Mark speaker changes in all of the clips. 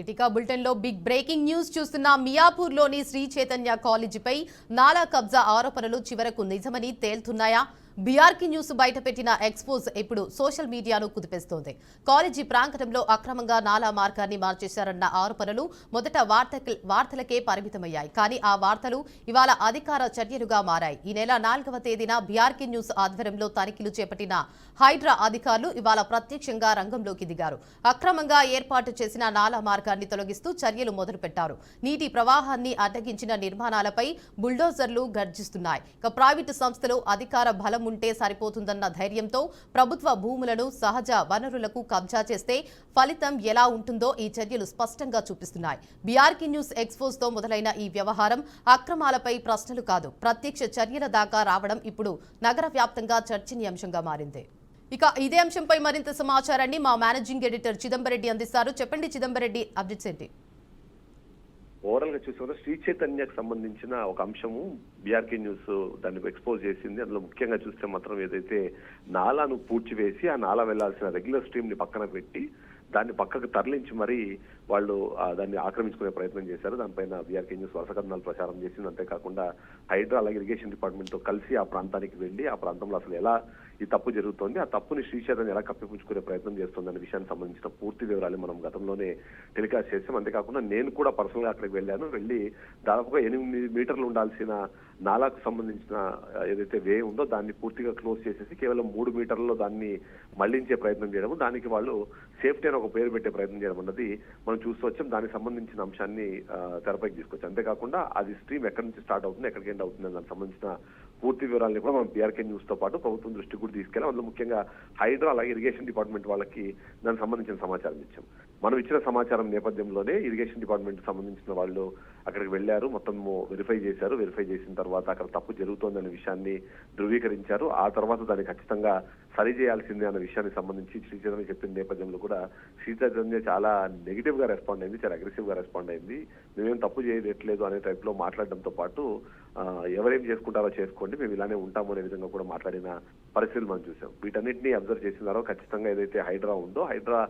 Speaker 1: ఇటికా bulletin లో big breaking news చూస్తున్న మియాపూర్లోని శ్రీ చైతన్య కాలేజీపై నాలా కబ్జా ఆరోపణలు చివరకు నిజమని తేల్తున్నాయా? బీఆర్కి న్యూస్ బయటపెట్టిన ఎక్స్పోజ్ ఇప్పుడు సోషల్ మీడియాను కుదిపేస్తోంది. కాలేజీ ప్రాంగణంలో అక్రమంగా నాలా మార్గాన్ని మార్చేశారన్న ఆరోపణలు మొదట వార్తలకే పరిమితమయ్యాయి. కానీ ఆ వార్తలు ఇవాళ అధికార చర్యలుగా మారాయి. ఈ నెల 4వ తేదీన బీఆర్కి న్యూస్ ఆధ్వర్యంలో తనిఖీలు చేపట్టిన హైడ్రా అధికారులు ఇవాళ ప్రత్యక్షంగా రంగంలోకి దిగారు. అక్రమంగా ఏర్పాటు చేసిన నాలా మార్గాన్ని తొలగిస్తూ చర్యలు మొదలుపెట్టారు. నీటి ప్రవాహాన్ని అడ్డగించిన నిర్మాణాలపై బుల్డోజర్లు గర్జిస్తున్నాయి. ప్రైవేటు సంస్థలు అధికార బలం ఉంటే సరిపోతుందన్న ధైర్యంతో ప్రభుత్వ భూములను సహజ వనరులకు కబ్జా చేస్తే ఫలితం ఎలా ఉంటుందో ఈ చర్యలు స్పష్టంగా చూపిస్తున్నాయి. బీఆర్కి న్యూస్ ఎక్స్పోజ్ తో మొదలైన ఈ వ్యవహారం అక్రమాలపై ప్రశ్నలు కాదు, ప్రత్యక్ష చర్యల దాకా రావడం ఇప్పుడు నగర వ్యాప్తంగా చర్చనీయాంశంగా మారింది. ఇక ఇదే అంశంపై మరింత సమాచారాన్ని మా మేనేజింగ్ ఎడిటర్ చిదంబరెడ్డి అందిస్తారు. చెప్పండి చిదంబరెడ్డి, అప్డేట్స్ ఏంటి?
Speaker 2: ఓవరాల్ గా చూసుకుంటే శ్రీ చైతన్యకు సంబంధించిన ఒక అంశము బీఆర్కే న్యూస్ దాన్ని ఎక్స్పోజ్ చేసింది. అందులో ముఖ్యంగా చూస్తే మాత్రం ఏదైతే నాలాను పూడ్చివేసి ఆ నాలా వెళ్లాల్సిన రెగ్యులర్ స్ట్రీమ్ ని పక్కన పెట్టి దాన్ని పక్కకు తరలించి మరీ వాళ్ళు దాన్ని ఆక్రమించుకునే ప్రయత్నం చేశారు. దానిపైన బీఆర్కే న్యూస్ వరుస కథనాలు ప్రచారం చేసింది. అంతేకాకుండా హైడ్రా అలాగే ఇరిగేషన్ డిపార్ట్మెంట్ తో కలిసి ఆ ప్రాంతానికి వెళ్లి ఆ ప్రాంతంలో అసలు ఎలా ఈ తప్పు జరుగుతోంది, ఆ తప్పుని శ్రీ చైతన్య ఎలా కప్పిపుచ్చుకునే ప్రయత్నం చేస్తుంది అనే విషయానికి సంబంధించిన పూర్తి వివరాలు మనం గతంలోనే టెలికాస్ట్ చేసాం. అంతేకాకుండా నేను కూడా పర్సనల్ గా అక్కడికి వెళ్ళాను. వెళ్ళి దాదాపుగా 8 మీటర్లు ఉండాల్సిన నాలాకు సంబంధించిన ఏదైతే వే ఉందో దాన్ని పూర్తిగా క్లోజ్ చేసేసి కేవలం 3 మీటర్లలో దాన్ని మళ్లించే ప్రయత్నం చేయడం, దానికి వాళ్ళు సేఫ్టీ అని ఒక పేరు పెట్టే ప్రయత్నం చేయడం అన్నది మనం చూస్తూ వచ్చాం. దానికి సంబంధించిన అంశాన్ని తెరపైకి తీసుకొచ్చాం. అంతేకాకుండా అది స్ట్రీమ్ ఎక్కడి నుంచి స్టార్ట్ అవుతుంది, ఎక్కడికి ఎండ్ అవుతుంది దానికి సంబంధించిన పూర్తి వివరాలను కూడా మనం బీఆర్కే న్యూస్ తో పాటు ప్రభుత్వం దృష్టికి కూడా తీసుకెళ్ళాం. అందులో ముఖ్యంగా హైడ్రా అలాగే ఇరిగేషన్ డిపార్ట్మెంట్ వాళ్ళకి దానికి సంబంధించిన సమాచారం ఇచ్చాం. మనం ఇచ్చిన సమాచారం నేపథ్యంలోనే ఇరిగేషన్ డిపార్ట్మెంట్ సంబంధించిన వాళ్ళు అక్కడికి వెళ్లారు, మొత్తం వెరిఫై చేశారు. వెరిఫై చేసిన తర్వాత అక్కడ తప్పు జరుగుతోందనే విషయాన్ని ధృవీకరించారు. ఆ తర్వాత దాన్ని ఖచ్చితంగా సరి చేయాల్సిందే అన్న విషయానికి సంబంధించి శ్రీ చైతన్య చెప్పిన నేపథ్యంలో కూడా శ్రీ చైతన్య చాలా నెగిటివ్ గా రెస్పాండ్ అయింది, చాలా అగ్రెసివ్ గా రెస్పాండ్ అయింది. మేమేం తప్పు చేయట్లేదు అనే టైప్ లో మాట్లాడడంతో పాటు ఎవరేం చేసుకుంటారో చేసుకోండి, మేము ఇలానే ఉంటాము అనే విధంగా కూడా మాట్లాడిన పరిస్థితులు మనం చూసాం. వీటన్నిటిని అబ్జర్వ్ చేసినారో ఖచ్చితంగా ఏదైతే హైడ్రా ఉందో, హైడ్రా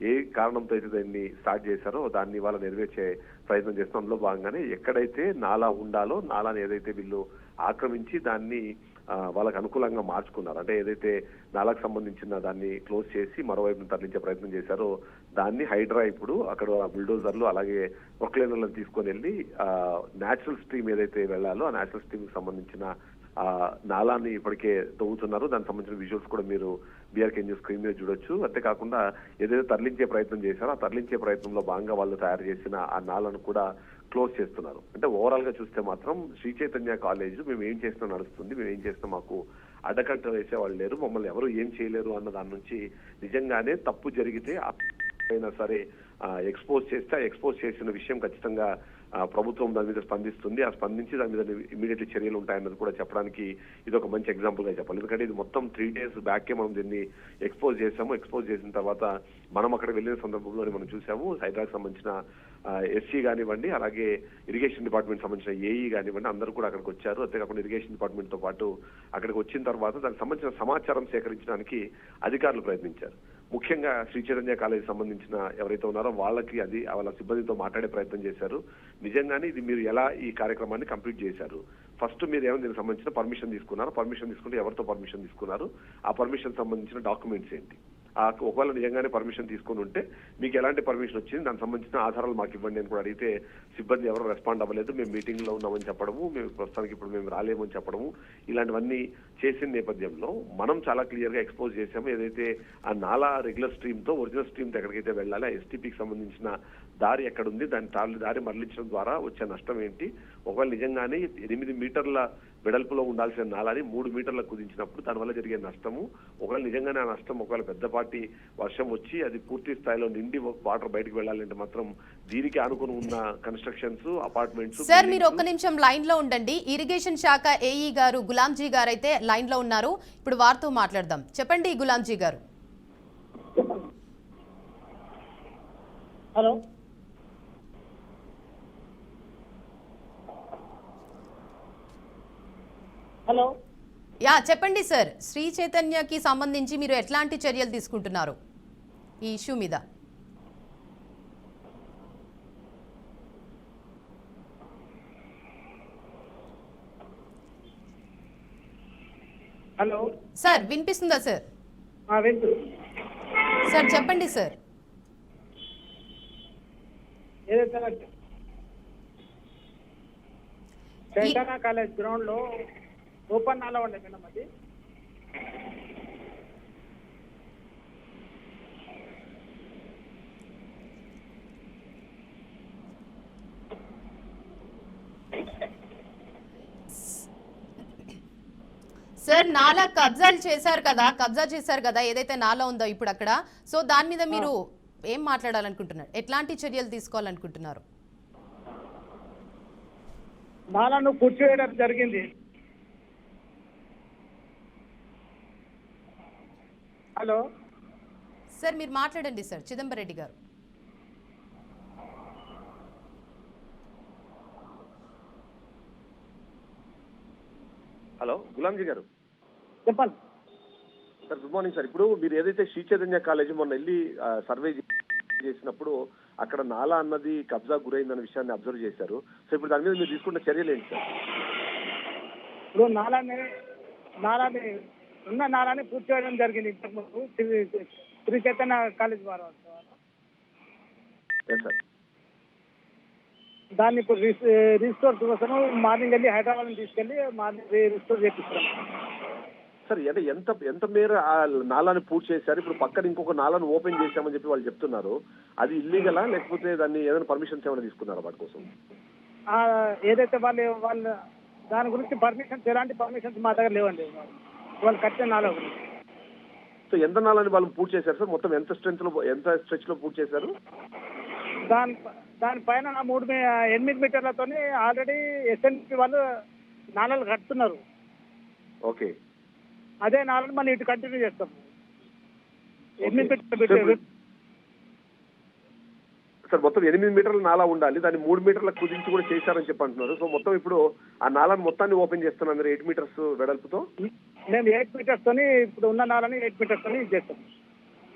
Speaker 2: ఏ కారణంతో అయితే దాన్ని స్టార్ట్ చేశారో దాన్ని వాళ్ళ నెరవేర్చే ప్రయత్నం చేస్తాం. అందులో భాగంగానే ఎక్కడైతే నాలా ఉండాలో నాలాని ఏదైతే వీళ్ళు ఆక్రమించి దాన్ని వాళ్ళకు అనుకూలంగా మార్చుకున్నారు, అంటే ఏదైతే నాలకు సంబంధించిన దాన్ని క్లోజ్ చేసి మరోవైపును తరలించే ప్రయత్నం చేశారో దాన్ని హైడ్రా ఇప్పుడు అక్కడ బుల్డోజర్లు అలాగే ప్రొక్లైనర్లను తీసుకొని వెళ్ళి నేచురల్ స్ట్రీమ్ ఏదైతే వెళ్లాలో ఆ నేచురల్ స్ట్రీమ్ కి సంబంధించిన నాలాన్ని ఇప్పటికే తవ్వుతున్నారు. దానికి సంబంధించిన విజువల్స్ కూడా మీరు బీఆర్కే న్యూస్ స్క్రీన్ మీద చూడొచ్చు. అంతేకాకుండా ఏదైతే తరలించే ప్రయత్నం చేశారో ఆ తరలించే ప్రయత్నంలో భాగంగా వాళ్ళు తయారు చేసిన ఆ నాలను కూడా క్లోజ్ చేస్తున్నారు. అంటే ఓవరాల్ గా చూస్తే మాత్రం శ్రీ చైతన్య కాలేజ్ మేము ఏం చేసినా నడుస్తుంది, మేము ఏం చేసినా మాకు అడ్డకట్ట వేసే వాళ్ళు లేరు, మమ్మల్ని ఎవరు ఏం చేయలేరు అన్న దాని నుంచి నిజంగానే తప్పు జరిగితే అయినా సరే ఎక్స్పోజ్ చేస్తే ఆ ఎక్స్పోజ్ చేసిన విషయం ఖచ్చితంగా ప్రభుత్వం దాని మీద స్పందిస్తుంది. ఆ స్పందించి దాని మీద ఇమీడియట్లీ చర్యలు ఉంటాయన్నది కూడా చెప్పడానికి ఇది ఒక మంచి ఎగ్జాంపుల్ గా చెప్పాలి. ఎందుకంటే ఇది మొత్తం 3 days బ్యాకే మనం దీన్ని ఎక్స్పోజ్ చేసాము. ఎక్స్పోజ్ చేసిన తర్వాత మనం అక్కడ వెళ్ళిన సందర్భంలోనే మనం చూసాము హైడ్రాకి సంబంధించిన ఎస్సీ కానివ్వండి అలాగే ఇరిగేషన్ డిపార్ట్మెంట్ సంబంధించిన ఏఈ కానివ్వండి అందరూ కూడా అక్కడికి వచ్చారు. అంతేకాకుండా ఇరిగేషన్ డిపార్ట్మెంట్ తో పాటు అక్కడికి వచ్చిన తర్వాత దానికి సంబంధించిన సమాచారం సేకరించడానికి అధికారులు ప్రయత్నించారు. ముఖ్యంగా శ్రీ చైతన్య కాలేజీ సంబంధించిన ఎవరైతే ఉన్నారో వాళ్ళకి అది వాళ్ళ సిబ్బందితో మాట్లాడే ప్రయత్నం చేశారు. నిజంగానే ఇది మీరు ఎలా ఈ కార్యక్రమాన్ని కంప్లీట్ చేశారు, ఫస్ట్ మీరు ఏమైనా దీనికి సంబంధించిన పర్మిషన్ తీసుకున్నారు, పర్మిషన్ తీసుకుంటే ఎవరితో పర్మిషన్ తీసుకున్నారు, ఆ పర్మిషన్ సంబంధించిన డాక్యుమెంట్స్ ఏంటి, ఒకవేళ నిజంగానే పర్మిషన్ తీసుకుని ఉంటే మీకు ఎలాంటి పర్మిషన్ వచ్చింది, దానికి సంబంధించిన ఆధారాలు మాకు ఇవ్వండి అని కూడా అడిగితే సిబ్బంది ఎవరు రెస్పాండ్ అవ్వలేదు. మేము మీటింగ్ లో ఉన్నామని చెప్పడము, మేము ప్రస్తుతానికి ఇప్పుడు మేము రాలేమని చెప్పడము, ఇలాంటివన్నీ చేసిన నేపథ్యంలో మనం చాలా క్లియర్ గా ఎక్స్పోజ్ చేసాము. ఏదైతే ఆ నాలా రెగ్యులర్ స్ట్రీమ్ తో ఒరిజినల్ స్ట్రీమ్ తో ఎక్కడికైతే వెళ్ళాలి, ఆ ఎస్టీపీకి సంబంధించిన దారి ఎక్కడుంది, దారి మరలించడం ద్వారా వచ్చే నష్టం ఏంటి, ఒకవేళ నిజంగానే 8 మీటర్ల వెడల్పులో ఉండాల్సిన నాలాని 3 మీటర్లకు కుదించినప్పుడు దానివల్ల జరిగే నష్టము, ఒకవేళ నిజంగానే ఆ నష్టం ఒకవేళ పెద్దపాటి వర్షం వచ్చి అది పూర్తి స్థాయిలో నిండి వాటర్ బయటకు వెళ్ళాలంటే మాత్రం దీనికి ఆనుకుని ఉన్న కన్స్ట్రక్షన్స్ అపార్ట్మెంట్స్.
Speaker 1: సార్ మీరు ఒక్క నిమిషం లైన్ లో ఉండండి. ఇరిగేషన్ శాఖ ఏఈ గారు గులాంజీ గారు అయితే లైన్ లో ఉన్నారు, ఇప్పుడు వారితో మాట్లాడదాం. చెప్పండి గులాంజీ గారు.
Speaker 3: హలో హలో
Speaker 1: చెప్పండి సార్, శ్రీ చైతన్యకి సంబంధించి మీరు ఎట్లాంటి చర్యలు తీసుకుంటున్నారు ఈ ఇష్యూ మీద?
Speaker 3: హలో
Speaker 1: సార్ వినిపిస్తుందా సార్?
Speaker 3: వింటు
Speaker 1: సార్ చెప్పండి సార్.
Speaker 3: ఏదైతే చైతన్య కాలేజ్ గ్రౌండ్ లో ఓపెన్ నాలా ఉండే మేడం అది.
Speaker 1: సార్ నాలా కబ్జా చేశారు కదా ఏదైతే నాలా ఉందో ఇప్పుడు అక్కడ, సో దాని మీద మీరు ఏం మాట్లాడాలనుకుంటున్నారు? ఎట్లాంటి చర్యలు తీసుకోవాలనుకుంటున్నారు?
Speaker 3: నాలాను కూర్చోవేయడం జరిగింది. హలో
Speaker 1: సార్ మీరు మాట్లాడండి సార్. చిదంబరెడ్డి గారు.
Speaker 2: హలో గులాంజీ గారు
Speaker 3: చెప్పండి
Speaker 2: సార్. Good morning sir. ఇప్పుడు మీరు ఏదైతే శ్రీ చైతన్య కాలేజీ మొన్న వెళ్ళి సర్వే చేసినప్పుడు అక్కడ నాలా అన్నది కబ్జా గురైందన్న విషయాన్ని అబ్జర్వ్ చేశారు. సో ఇప్పుడు దాని మీద మీరు తీసుకున్న చర్యలు ఏంటి సార్?
Speaker 3: ఇప్పుడు నాలాని ఉన్న నాలాని కూర్చోవడం జరిగింది ఇంతకుముందు శ్రీ చైతన్య కాలేజ్ వారు.
Speaker 2: సార్
Speaker 3: దాన్ని ఇప్పుడు రిస్టోర్ కోసం మార్నింగ్ వెళ్ళి హైదరాబాద్ తీసుకెళ్ళి మార్నింగ్ రిస్టోర్ చేపిస్తాం
Speaker 2: సార్. అంటే ఎంత మేర ఆ నాలాని పూర్తి చేశారు? ఇప్పుడు పక్కన ఇంకొక నాలాను ఓపెన్ చేశామని చెప్పి వాళ్ళు చెప్తున్నారు. అది ఇల్లీగలా లేకపోతే దాన్ని ఏదైనా పర్మిషన్స్ ఏమైనా తీసుకున్నారా వాటి కోసం?
Speaker 3: ఏదైతే వాళ్ళు దాని గురించి పర్మిషన్స్, ఎలాంటి పర్మిషన్స్ మా దగ్గర లేవండి. వాళ్ళు కట్టిన నాలా గురించి.
Speaker 2: సో ఎంత నాలాని వాళ్ళు పూర్తి చేశారు సార్? మొత్తం ఎంత స్ట్రెచ్ లో పూర్తి చేశారు?
Speaker 3: దానిపైన 8 మీటర్లతో ఆల్రెడీ ఎస్ఎన్పి వాళ్ళు నాళాలు కడుతున్నారు.
Speaker 2: ఓకే.
Speaker 3: అదే నాళాలు మనం ఇటు కంటిన్యూ చేస్తాం. 8 మీటర్లు
Speaker 2: సార్ మొత్తం 8 మీటర్ల నాలా ఉండాలి. దాన్ని 3 మీటర్ల కుదించి కూడా చేశారని చెప్పి అంటున్నారు. సో మొత్తం ఇప్పుడు ఆ నాలాను మొత్తాన్ని ఓపెన్ చేస్తున్నారు మీరు 8 మీటర్స్ వెడల్పుతో.
Speaker 3: మేము 8 మీటర్స్ తోని ఇప్పుడు ఉన్న నాలని 8 మీటర్స్ తోని చేస్తాం.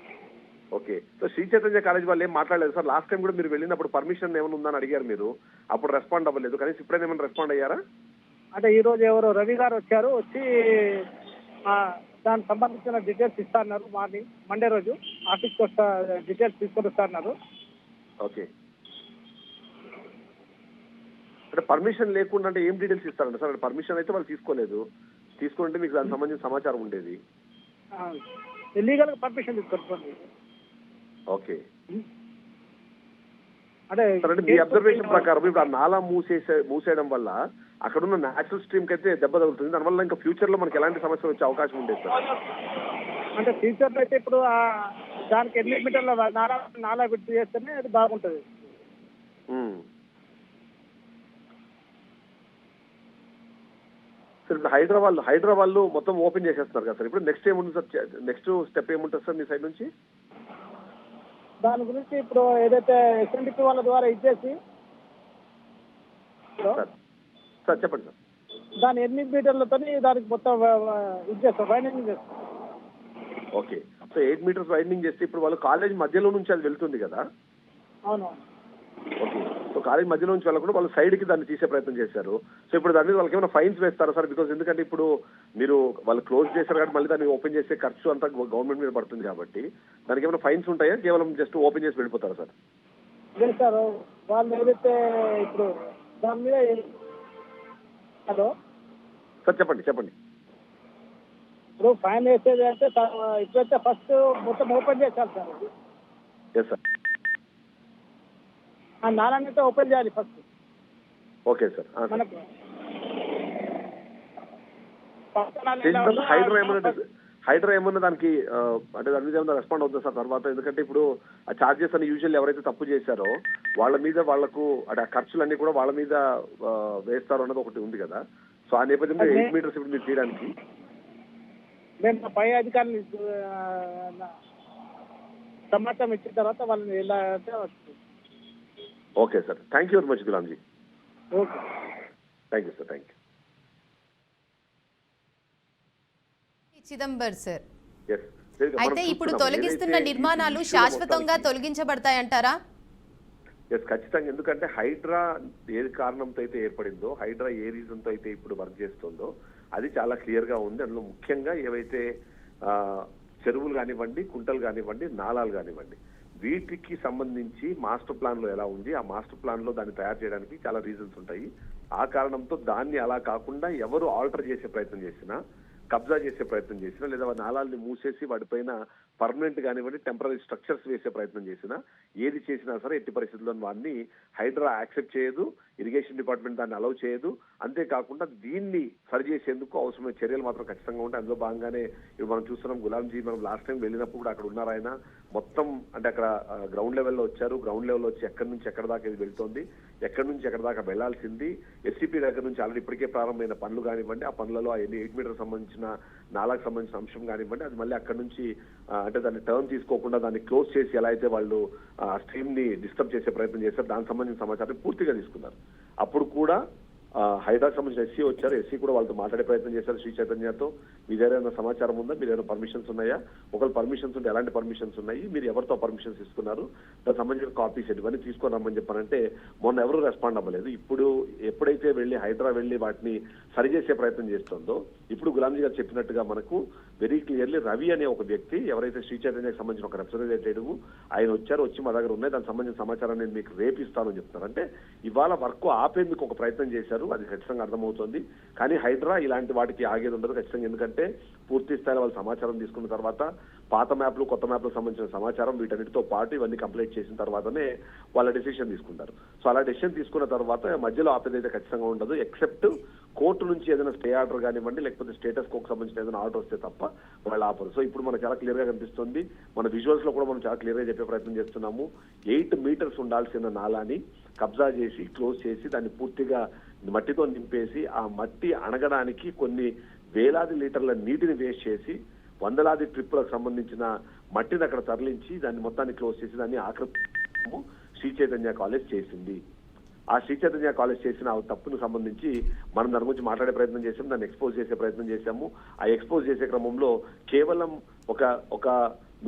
Speaker 2: Okay. So Sri Chaitanya college వాళ్ళు ఏం మాట్లాడలేదు సార్? లాస్ట్ టైం కూడా మీరు వెళ్ళినప్పుడు పర్మిషన్ ఏమైనా ఉందని అడిగారు మీరు, అప్పుడు రెస్పాండ్ అవ్వలేదు. కానీ ఇప్పుడైనా ఏమైనా రెస్పాండ్ అయ్యారా?
Speaker 3: అంటే ఈ రోజు ఎవరో రవి గారు వచ్చి దానికి సంబంధించిన డీటెయిల్స్ ఇస్తారన్నారు. మార్నింగ్ మండే రోజు ఆఫీస్కి వస్తా డీటెయిల్స్ తీసుకొని వస్తారన్నారు.
Speaker 2: ఓకే. అంటే పర్మిషన్ లేకుండా అంటే ఏం డీటెయిల్స్ ఇస్తారండి సార్? అంటే పర్మిషన్ అయితే వాళ్ళు తీసుకుంటే మీకు దానికి సంబంధించిన సమాచారం ఉండేది.
Speaker 3: ఇల్లీగల్ పర్మిషన్ తీసుకోండి.
Speaker 2: ఓకే.
Speaker 3: అంటే
Speaker 2: మీ అబ్జర్వేషన్ ప్రకారం ఇప్పుడు ఆ నాలా మూసేయడం వల్ల అక్కడున్న నేచురల్ స్ట్రీమ్ కి అయితే దెబ్బ తగులుతుంది. దానివల్ల ఇంకా ఫ్యూచర్ లో మనకి ఎలాంటి సమస్యలు వచ్చే అవకాశం ఉండేది సార్?
Speaker 3: అంటే ఫ్యూచర్ లో అయితే ఇప్పుడు దానికి 8 మీటర్ల నాలా విడిచి చేస్తేనే అది బాగుంటుంది.
Speaker 2: సార్ ఇప్పుడు హైదరాబాద్ లో మొత్తం ఓపెన్ చేసేస్తున్నారు కదా సార్. ఇప్పుడు నెక్స్ట్ ఏముంటుంది సార్? నెక్స్ట్ స్టెప్ ఏముంటుంది సార్ మీ సైడ్ నుంచి?
Speaker 3: దాని గురించి ఇప్పుడు ఏదైతే ఎస్ఎన్డిపి వాళ్ళ ద్వారా ఇచ్చేసి
Speaker 2: సార్ చెప్పండి సార్.
Speaker 3: దాని 8 మీటర్లతో దానికి మొత్తం ఇచ్చేస్తాం, వైండింగ్ చేస్తాం.
Speaker 2: ఓకే. సో 8 మీటర్స్ వైండింగ్ చేస్తే ఇప్పుడు వాళ్ళు కాలేజ్ మధ్యలో నుంచి అది వెళ్తుంది కదా?
Speaker 3: అవును.
Speaker 2: ఓకే. సో కాలేజ్ మధ్యలో నుంచి వెళ్ళకుండా వాళ్ళు సైడ్ కి దాన్ని తీసే ప్రయత్నం చేశారు. సో ఇప్పుడు దాని మీద వాళ్ళకి ఏమైనా ఫైన్స్ వేస్తారా సార్? బికాస్ ఎందుకంటే ఇప్పుడు మీరు వాళ్ళు క్లోజ్ చేశారు కాబట్టి మళ్ళీ దాన్ని ఓపెన్ చేసే ఖర్చు అంతా గవర్నమెంట్ మీద పడుతుంది కాబట్టి దానికి ఏమైనా ఫైన్స్ ఉంటాయా? కేవలం జస్ట్ ఓపెన్ చేసి వెళ్ళిపోతారా సార్?
Speaker 3: లేదు సార్, వాళ్ళు ఏదైతే ఇప్పుడు దాని మీద. హలో
Speaker 2: సార్ చెప్పండి.
Speaker 3: ఇప్పుడు ఫైన్ వేసేది అంటే ఇప్పుడైతే ఫస్ట్ మొత్తం ఓపెన్ చేశారు సార్.
Speaker 2: Yes sir.
Speaker 3: ఆ నాలాన్ని అయితే ఓపెన్ చేయాలి ఫస్ట్.
Speaker 2: Okay sir.
Speaker 3: మనకు
Speaker 2: హైడ్రా ఏమన్నా దానికి అంటే దాని మీద ఏమన్నా రెస్పాండ్ అవుతుంది సార్ తర్వాత? ఎందుకంటే ఇప్పుడు ఆ చార్జెస్ అని యూజువల్ ఎవరైతే తప్పు చేశారో వాళ్ళ మీద వాళ్లకు అంటే ఆ ఖర్చులన్నీ కూడా వాళ్ళ మీద వేస్తారు అన్నది ఒకటి ఉంది కదా. సో ఆ నేపథ్యంలో 8 మీటర్స్ ఇప్పుడు మీరు తీయడానికి
Speaker 3: మేము పై అధికారులు సమాచారం ఇచ్చిన తర్వాత వాళ్ళని ఎలా అంటే వస్తుంది.
Speaker 2: Okay sir. Thank you very much Gulamji.
Speaker 3: Okay.
Speaker 2: Thank you sir. Thank you.
Speaker 1: Chidambar sir,
Speaker 2: yes.
Speaker 1: అయితే ఇప్పుడు తొలగిస్తున్న నిర్మాణాలు శాశ్వతంగా తొలగించబడతాయంటారా?
Speaker 2: ఎస్, ఖచ్చితంగా. ఎందుకంటే హైడ్రా ఏ కారణంతో అయితే ఏర్పడిందో, హైడ్రా ఏ రీజన్ తో అయితే ఇప్పుడు వర్క్ చేస్తుందో అది చాలా క్లియర్ గా ఉంది. అందులో ముఖ్యంగా ఏవైతే చెరువులు కానివ్వండి, కుంటలు కానివ్వండి, నాలాలు కానివ్వండి, వీటికి సంబంధించి మాస్టర్ ప్లాన్ లో ఎలా ఉంది, ఆ మాస్టర్ ప్లాన్ లో దాన్ని తయారు చేయడానికి చాలా రీజన్స్ ఉంటాయి. ఆ కారణంతో దాన్ని అలా కాకుండా ఎవరు ఆల్టర్ చేసే ప్రయత్నం చేసినా, కబ్జా చేసే ప్రయత్నం చేసినా, లేదా నాలాల్ని మూసేసి వాటిపైన పర్మనెంట్ కానివ్వండి టెంపరీ స్ట్రక్చర్స్ వేసే ప్రయత్నం చేసినా, ఏది చేసినా సరే ఎట్టి పరిస్థితుల్లో వాడిని హైడ్రా యాక్సెప్ట్ చేయదు, ఇరిగేషన్ డిపార్ట్మెంట్ దాన్ని అలౌ చేయదు. అంతేకాకుండా దీన్ని సరి చేసేందుకు అవసరమైన చర్యలు మాత్రం ఖచ్చితంగా ఉంటాయి. అందులో భాగంగానే ఇప్పుడు మనం చూస్తున్నాం, గులాంజీ మనం లాస్ట్ టైం వెళ్ళినప్పుడు కూడా అక్కడ ఉన్నారు ఆయన. మొత్తం అంటే అక్కడ గ్రౌండ్ లెవెల్లో వచ్చారు. గ్రౌండ్ లెవెల్లో వచ్చి ఎక్కడి నుంచి ఎక్కడ దాకా ఇది వెళ్తోంది, ఎక్కడి నుంచి ఎక్కడ దాకా వెళ్లాల్సింది, ఎస్సీపీ దగ్గర నుంచి ఆల్రెడీ ఇప్పటికే ప్రారంభమైన పనులు కానివ్వండి, ఆ పనులలో 8 మీటర్ సంబంధించిన నాలాకు సంబంధించిన అంశం కానివ్వండి, అది మళ్ళీ అక్కడ నుంచి అంటే దాన్ని టర్న్ తీసుకోకుండా దాన్ని క్లోజ్ చేసి ఎలా అయితే వాళ్ళు స్ట్రీమ్ ని డిస్టర్బ్ చేసే ప్రయత్నం చేశారు, దానికి సంబంధించిన సమాచారం పూర్తిగా తీసుకున్నారు. అప్పుడు కూడా హైదరాబాద్ సంబంధించిన ఎస్సీ వచ్చారు. ఎస్సీ కూడా వాళ్ళతో మాట్లాడే ప్రయత్నం చేశారు శ్రీ చైతన్యతో. మీ దగ్గర ఏమైనా సమాచారం ఉందా, మీరు ఏమైనా పర్మిషన్స్ ఉన్నాయా, ఒకవేళ పర్మిషన్స్ ఉంటే ఎలాంటి పర్మిషన్స్ ఉన్నాయి, మీరు ఎవరితో పర్మిషన్స్ ఇస్తున్నారు, దానికి సంబంధించిన కాపీస్ ఇవన్నీ తీసుకొని రమ్మని చెప్పారంటే మొన్న ఎవరు రెస్పాండ్ అవ్వలేదు. ఇప్పుడు ఎప్పుడైతే వెళ్ళి హైదరాబాద్ వెళ్ళి వాటిని సరిచేసే ప్రయత్నం చేస్తుందో, ఇప్పుడు గులాంజీ గారు చెప్పినట్టుగా మనకు వెరీ క్లియర్లీ రవి అనే ఒక వ్యక్తి ఎవరైతే శ్రీ చైతన్యకి సంబంధించిన ఒక రిప్రజెంటేటివ్ ఆయన వచ్చి మా దగ్గర ఉన్నాయి, దానికి సంబంధించిన సమాచారం నేను మీకు రేపిస్తానని చెప్తున్నారు. అంటే ఇవాళ వర్క్ ఆపేందుకు ఒక ప్రయత్నం చేశారు, అది ఖచ్చితంగా అర్థమవుతుంది. కానీ హైడ్రా ఇలాంటి వాటికి ఆగేది ఉండదు ఖచ్చితంగా. ఎందుకంటే పూర్తి స్థాయిలో వాళ్ళు సమాచారం తీసుకున్న తర్వాత పాత మ్యాప్లు కొత్త మ్యాప్లకు సంబంధించిన సమాచారం వీటన్నిటితో పాటు ఇవన్నీ కంప్లీట్ చేసిన తర్వాతనే వాళ్ళ డెసిషన్ తీసుకుంటారు. సో అలా డెసిషన్ తీసుకున్న తర్వాత మధ్యలో ఆపేదైతే ఖచ్చితంగా ఉండదు, ఎక్సెప్ట్ కోర్టు నుంచి ఏదైనా స్టే ఆర్డర్ కానివ్వండి, లేకపోతే స్టేటస్ కోకు సంబంధించిన ఏదైనా ఆర్డర్ వస్తే తప్ప వాళ్ళు ఆపరు. సో ఇప్పుడు మనకు చాలా క్లియర్ గా కనిపిస్తుంది. మన విజువల్స్ లో కూడా మనం చాలా క్లియర్ గా చెప్పే ప్రయత్నం చేస్తున్నాము. 8 మీటర్స్ ఉండాల్సిన నాలాని కబ్జా చేసి క్లోజ్ చేసి దాన్ని పూర్తిగా మట్టితో నింపేసి ఆ మట్టి అణగడానికి కొన్ని వేలాది లీటర్ల నీటిని వేస్ట్ చేసి వందలాది ట్రిప్పులకు సంబంధించిన మట్టిని అక్కడ తరలించి దాన్ని మొత్తాన్ని క్లోజ్ చేసి దాన్ని ఆక్రమించడము శ్రీ చైతన్య కాలేజ్ చేసింది. ఆ శ్రీ చైతన్య కాలేజ్ చేసిన ఆ తప్పును సంబంధించి మనం దాని గురించి మాట్లాడే ప్రయత్నం చేసాము, దాన్ని ఎక్స్పోజ్ చేసే ప్రయత్నం చేశాము. ఆ ఎక్స్పోజ్ చేసే క్రమంలో కేవలం ఒక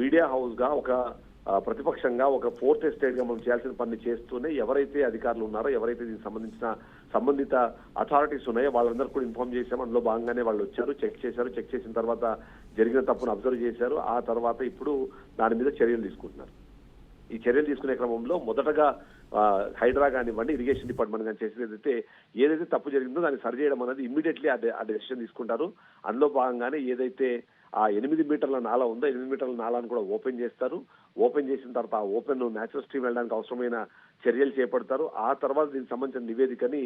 Speaker 2: మీడియా హౌస్ గా, ఒక ప్రతిపక్షంగా, ఒక ఫోర్త్ ఎస్టేట్ గా మనం చేయాల్సిన పని చేస్తూనే ఎవరైతే అధికారులు ఉన్నారో, ఎవరైతే దీనికి సంబంధించిన సంబంధిత అథారిటీస్ ఉన్నాయో వాళ్ళందరూ కూడా ఇన్ఫార్మ్ చేశాము. అందులో భాగంగానే వాళ్ళు వచ్చారు, చెక్ చేసిన తర్వాత జరిగిన తప్పును అబ్జర్వ్ చేశారు. ఆ తర్వాత ఇప్పుడు దాని మీద చర్యలు తీసుకుంటున్నారు. ఈ చర్యలు తీసుకునే క్రమంలో మొదటగా హైడ్రా కానివ్వండి, ఇరిగేషన్ డిపార్ట్మెంట్ కానీ చేసేది ఏదైతే తప్పు జరిగిందో దాన్ని సరి చేయడం అనేది ఇమ్మీడియట్లీ ఆ డెసిషన్ తీసుకుంటారు. అందులో భాగంగానే ఏదైతే ఆ 8 మీటర్ల నాలా ఉందో 8 మీటర్ల నాలాను కూడా ఓపెన్ చేస్తారు. ఓపెన్ చేసిన తర్వాత ఆ ఓపెన్ న్యాచురల్ స్ట్రీమ్ వెళ్ళడానికి అవసరమైన చర్యలు చేపడతారు. ఆ తర్వాత దీనికి సంబంధించిన నివేదికని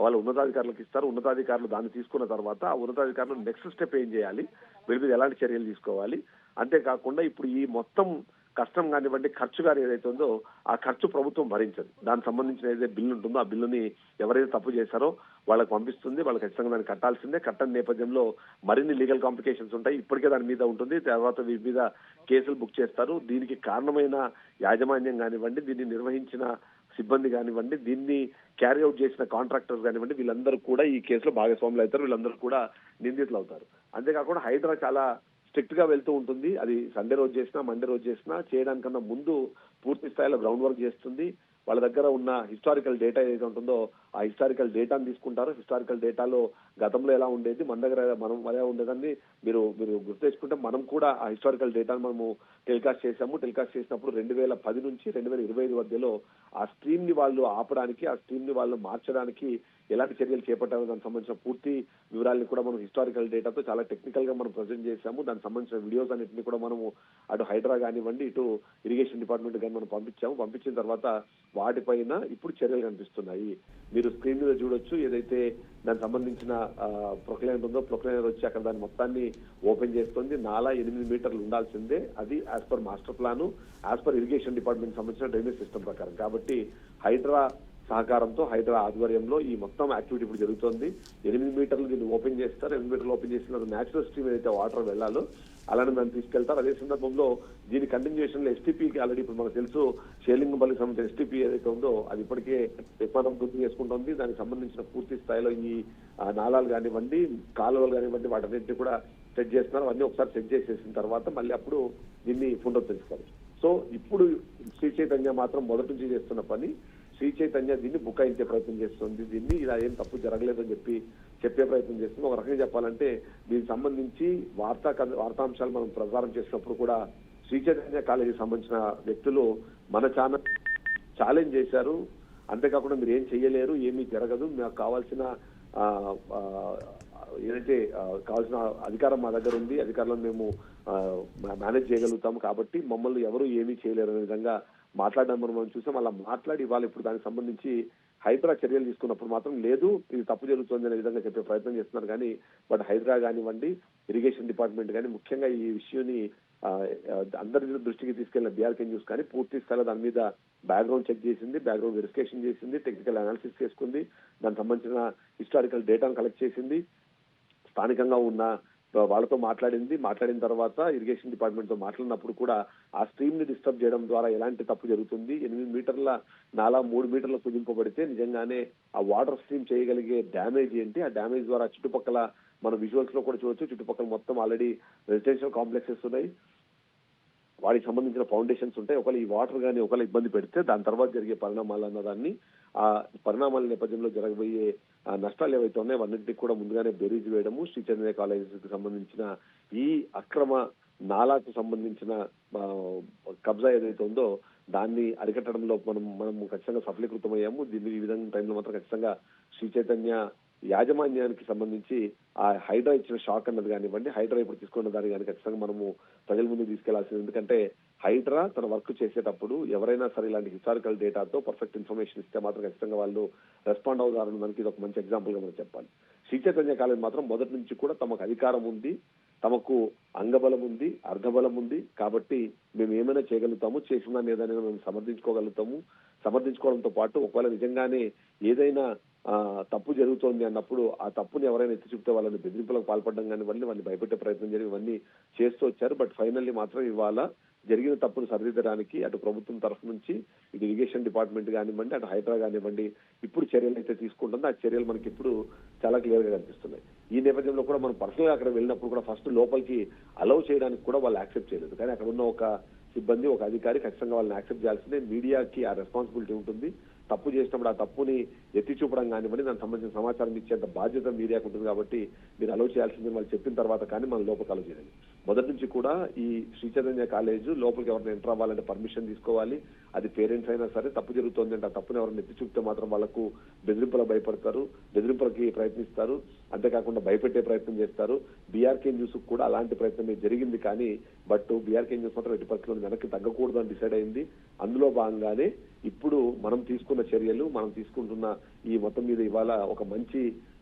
Speaker 2: వాళ్ళ ఉన్నతాధికారులకు ఇస్తారు. ఉన్నతాధికారులు దాన్ని తీసుకున్న తర్వాత ఆ ఉన్నతాధికారులు నెక్స్ట్ స్టెప్ ఏం చేయాలి, వీళ్ళ మీద ఎలాంటి చర్యలు తీసుకోవాలి, అంతేకాకుండా ఇప్పుడు ఈ మొత్తం కష్టం కానివ్వండి, ఖర్చు కానీ ఏదైతే ఉందో ఆ ఖర్చు ప్రభుత్వం భరించదు. దానికి సంబంధించిన ఏదైతే బిల్లు ఉంటుందో ఆ బిల్లుని ఎవరైతే తప్పు చేశారో వాళ్ళకి పంపిస్తుంది. వాళ్ళకి ఖచ్చితంగా దాన్ని కట్టాల్సిందే. కట్టని నేపథ్యంలో మరిన్ని లీగల్ కాంప్లికేషన్స్ ఉంటాయి. ఇప్పటికే దాని మీద ఉంటుంది. తర్వాత వీరి మీద కేసులు బుక్ చేస్తారు. దీనికి కారణమైన యాజమాన్యం కానివ్వండి, దీన్ని నిర్వహించిన సిబ్బంది కానివ్వండి, దీన్ని క్యారీ అవుట్ చేసిన కాంట్రాక్టర్స్ కానివ్వండి, వీళ్ళందరూ కూడా ఈ కేసులో భాగస్వాములు అవుతారు. వీళ్ళందరూ కూడా నిందితులు అవుతారు. అంతేకాకుండా హైడ్రా చాలా స్ట్రిక్ట్ గా వెళ్తూ ఉంటుంది. అది సండే రోజు చేసినా, మండే రోజు చేసినా చేయడానికన్నా ముందు పూర్తి స్థాయిలో గ్రౌండ్ వర్క్ చేస్తుంది. వాళ్ళ దగ్గర ఉన్న హిస్టారికల్ డేటా ఏదైతే ఉంటుందో ఆ హిస్టారికల్ డేటాను తీసుకుంటారు. హిస్టారికల్ డేటాలో గతంలో ఎలా ఉండేది, మన దగ్గర మనం ఎలా ఉండేదాన్ని మీరు గుర్తు తెచ్చుకుంటే మనం కూడా ఆ హిస్టారికల్ డేటాను మనము టెలికాస్ట్ చేశాము. టెలికాస్ట్ చేసినప్పుడు 2010 నుంచి 2025 మధ్యలో ఆ స్ట్రీమ్ ని వాళ్ళు ఆపడానికి, ఆ స్ట్రీమ్ ని వాళ్ళు మార్చడానికి ఎలాంటి చర్యలు చేపట్టారో దానికి సంబంధించిన పూర్తి వివరాలను కూడా మనం హిస్టారికల్ డేటాతో చాలా టెక్నికల్ గా మనం ప్రజెంట్ చేశాము. దానికి సంబంధించిన వీడియోస్ అన్నింటినీ కూడా మనము అటు హైడ్రా కానివ్వండి, ఇటు ఇరిగేషన్ డిపార్ట్మెంట్ కానీ మనం పంపించాము. పంపించిన తర్వాత వాటిపైన ఇప్పుడు చర్యలు కనిపిస్తున్నాయి. మీరు స్క్రీన్ మీద చూడొచ్చు. ఏదైతే దానికి సంబంధించిన ప్రొక్లైనర్ ఉందో ప్రొక్లైనర్ వచ్చి అక్కడ దాని మొత్తాన్ని ఓపెన్ చేస్తుంది. 8 మీటర్లు ఉండాల్సిందే. అది as per master plan, as per irrigation department సంబంధించిన డ్రైనేజ్ సిస్టమ్ ప్రకారం. కాబట్టి హైడ్రా సహకారంతో, హైడ్రా ఆధ్వర్యంలో ఈ మొత్తం యాక్టివిటీ ఇప్పుడు జరుగుతోంది. 8 మీటర్లు దీన్ని ఓపెన్ చేస్తారు. 8 మీటర్లు ఓపెన్ చేసిన న్యాచురల్ స్ట్రీమ్ ఏదైతే వాటర్ వెళ్లాలో అలానే దాన్ని తీసుకెళ్తారు. అదే సందర్భంలో దీని కంటిన్యూషన్ లో ఎస్టీపీకి ఆల్రెడీ ఇప్పుడు మనకు తెలుసు షేలింగంపల్లికి సంబంధించిన ఎస్టీపీ ఏదైతే ఉందో అది ఇప్పటికే నిర్మాణం పూర్తి చేసుకుంటోంది. దానికి సంబంధించిన పూర్తి స్థాయిలో ఈ నాలాలు కానివ్వండి, కాలువలు కానివ్వండి, వాటన్నింటినీ కూడా సెట్ చేస్తున్నారు. అవన్నీ ఒకసారి సెట్ చేసేసిన తర్వాత మళ్ళీ అప్పుడు దీన్ని పునరుద్ధరిస్తారు. సో ఇప్పుడు శ్రీ చైతన్య మాత్రం మొదటి నుంచి చేస్తున్న పని శ్రీ చైతన్య దీన్ని బుకాయించే ప్రయత్నం చేస్తుంది. దీన్ని ఇలా ఏం తప్పు జరగలేదని చెప్పే ప్రయత్నం చేస్తుంది. ఒక రకంగా చెప్పాలంటే దీనికి సంబంధించి వార్తాంశాలు మనం ప్రసారం చేసినప్పుడు కూడా శ్రీ చైతన్య కాలేజీకి సంబంధించిన వ్యక్తులు మన ఛానల్ ఛాలెంజ్ చేశారు. అంతేకాకుండా మీరు ఏం చెయ్యలేరు, ఏమీ జరగదు, మాకు కావాల్సిన ఏదైతే కావాల్సిన అధికారం మా దగ్గర ఉంది, అధికారులను మేము మేనేజ్ చేయగలుగుతాము, కాబట్టి మమ్మల్ని ఎవరు ఏమీ చేయలేరు అనే విధంగా మాట్లాడడం మనం చూసాం. అలా మాట్లాడి ఇవాళ ఇప్పుడు దానికి సంబంధించి హైడ్రా చర్యలు తీసుకున్నప్పుడు మాత్రం లేదు ఇది తప్పు జరుగుతుంది అనే విధంగా చెప్పే ప్రయత్నం చేస్తున్నారు. కానీ బట్ హైడ్రా కానివ్వండి, ఇరిగేషన్ డిపార్ట్మెంట్ కానీ ముఖ్యంగా ఈ విషయాన్ని అందరి దృష్టికి తీసుకెళ్లిన బీఆర్కే న్యూస్ కానీ పూర్తి స్థాయిలో దాని మీద బ్యాక్గ్రౌండ్ చెక్ చేసింది, బ్యాక్గ్రౌండ్ వెరిఫికేషన్ చేసింది, టెక్నికల్ అనాలిసిస్ చేసుకుంది, దానికి సంబంధించిన హిస్టారికల్ డేటాను కలెక్ట్ చేసింది, స్థానికంగా ఉన్న వాళ్ళతో మాట్లాడిన తర్వాత ఇరిగేషన్ డిపార్ట్మెంట్ తో మాట్లాడినప్పుడు కూడా ఆ స్ట్రీమ్ ని డిస్టర్బ్ చేయడం ద్వారా ఎలాంటి తప్పు జరుగుతుంది, 8 మీటర్ల నాలా 3 మీటర్ల కుదింపబడితే నిజంగానే ఆ వాటర్ స్ట్రీమ్ చేయగలిగే డ్యామేజ్ ఏంటి, ఆ డ్యామేజ్ ద్వారా చుట్టుపక్కల మన విజువల్స్ లో కూడా చూడొచ్చు, చుట్టుపక్కల మొత్తం ఆల్రెడీ రెసిడెన్షియల్ కాంప్లెక్సెస్ ఉన్నాయి, వాటికి సంబంధించిన ఫౌండేషన్స్ ఉంటాయి. ఒకవేళ ఈ వాటర్ కానీ ఒకవేళ ఇబ్బంది పెడితే దాని తర్వాత జరిగే పరిణామాలు అన్నదాన్ని ఆ పరిణామాల నేపథ్యంలో జరగబోయే నష్టాలు ఏవైతే ఉన్నాయో అవన్నింటికి కూడా ముందుగానే బేరీజ్ వేయడము, శ్రీ చైతన్య కాలేజీకి సంబంధించిన ఈ అక్రమ నాలాకు సంబంధించిన కబ్జా ఏదైతే ఉందో దాన్ని అరికట్టడంలో మనం ఖచ్చితంగా సఫలీకృతమయ్యాము. దీన్ని ఈ విధంగా టైంలో మాత్రం ఖచ్చితంగా శ్రీ చైతన్య యాజమాన్యానికి సంబంధించి ఆ హైడ్రా ఇచ్చిన షాక్ అన్నది కానివ్వండి, హైడ్రా ఇప్పుడు తీసుకున్న దాన్ని కానీ ఖచ్చితంగా మనము ప్రజల ముందు తీసుకెళ్లాల్సింది. ఎందుకంటే హైడ్రా తన వర్క్ చేసేటప్పుడు ఎవరైనా సరే ఇలాంటి హిస్టారికల్ డేటాతో పర్ఫెక్ట్ ఇన్ఫర్మేషన్ ఇస్తే మాత్రం ఖచ్చితంగా వాళ్ళు రెస్పాండ్ అవుతారని మనకి ఇది ఒక మంచి ఎగ్జాంపుల్ గా మనం చెప్పాలి. శ్రీ చైతన్య కాలేజ్ మాత్రం మొదటి నుంచి కూడా తమకు అధికారం ఉంది, తమకు అంగబలం ఉంది, అర్ధబలం ఉంది, కాబట్టి మేము ఏమైనా చేయగలుగుతాము, చేసిన ఏదైనా మేము సమర్థించుకోవడంతో పాటు ఒకవేళ నిజంగానే ఏదైనా తప్పు జరుగుతోంది అన్నప్పుడు ఆ తప్పుని ఎవరైనా ఎత్తి చూపితే వాళ్ళని బెదిరింపులకు పాల్పడడం కానివ్వండి, వాళ్ళని భయపెట్టే ప్రయత్నం జరిగి ఇవన్నీ చేస్తూ వచ్చారు. బట్ ఫైనల్లీ మాత్రం ఇవాళ జరిగిన తప్పును సరిదిద్దడానికి అటు ప్రభుత్వం తరఫు నుంచి ఇటు ఇరిగేషన్ డిపార్ట్మెంట్ కానివ్వండి, అటు హైడ్రా కానివ్వండి ఇప్పుడు చర్యలు అయితే తీసుకుంటుందో ఆ చర్యలు మనకి ఇప్పుడు చాలా క్లియర్ గా కనిపిస్తున్నాయి. ఈ నేపథ్యంలో కూడా మనం పర్సనల్ గా అక్కడ వెళ్ళినప్పుడు కూడా ఫస్ట్ లోపలికి అలౌ చేయడానికి కూడా వాళ్ళు యాక్సెప్ట్ చేయలేదు. కానీ అక్కడ ఉన్న ఒక సిబ్బంది, ఒక అధికారి ఖచ్చితంగా వాళ్ళని యాక్సెప్ట్ చేయాల్సిందే. మీడియాకి ఆ రెస్పాన్సిబిలిటీ ఉంటుంది. తప్పు చేసినప్పుడు ఆ తప్పుని ఎత్తి చూపడం కానివ్వండి, దానికి సంబంధించిన సమాచారం ఇచ్చేంత బాధ్యత మీడియాకు ఉంటుంది. కాబట్టి మీరు అలౌ చేయాల్సిందని వాళ్ళు చెప్పిన తర్వాత కానీ మనం లోపలికి అలౌ చేయాలి. మొదటి నుంచి కూడా ఈ శ్రీ చైతన్య కాలేజ్ లోపలికి ఎవరైనా ఎంటర్ అవ్వాలంటే పర్మిషన్ తీసుకోవాలి. అది పేరెంట్స్ అయినా సరే తప్పు జరుగుతుంది అంటే ఆ తప్పుని ఎవరైనా ఎత్తి చూపితే మాత్రం వాళ్లకు బెదిరింపులకు భయపడతారు, బెదిరింపులకి ప్రయత్నిస్తారు, అంతేకాకుండా భయపెట్టే ప్రయత్నం చేస్తారు. బీఆర్కే న్యూస్ కూడా అలాంటి ప్రయత్నమే జరిగింది. కానీ బట్ బీఆర్కే న్యూస్ మాత్రం ఎట్టి పరిస్థితుల్లో వెనక్కి తగ్గకూడదు అని డిసైడ్ అయింది. అందులో భాగంగానే ఇప్పుడు మనం తీసుకున్న చర్యలు, మనం తీసుకుంటున్న ఈ మొత్తం మీద ఇవాళ ఒక మంచి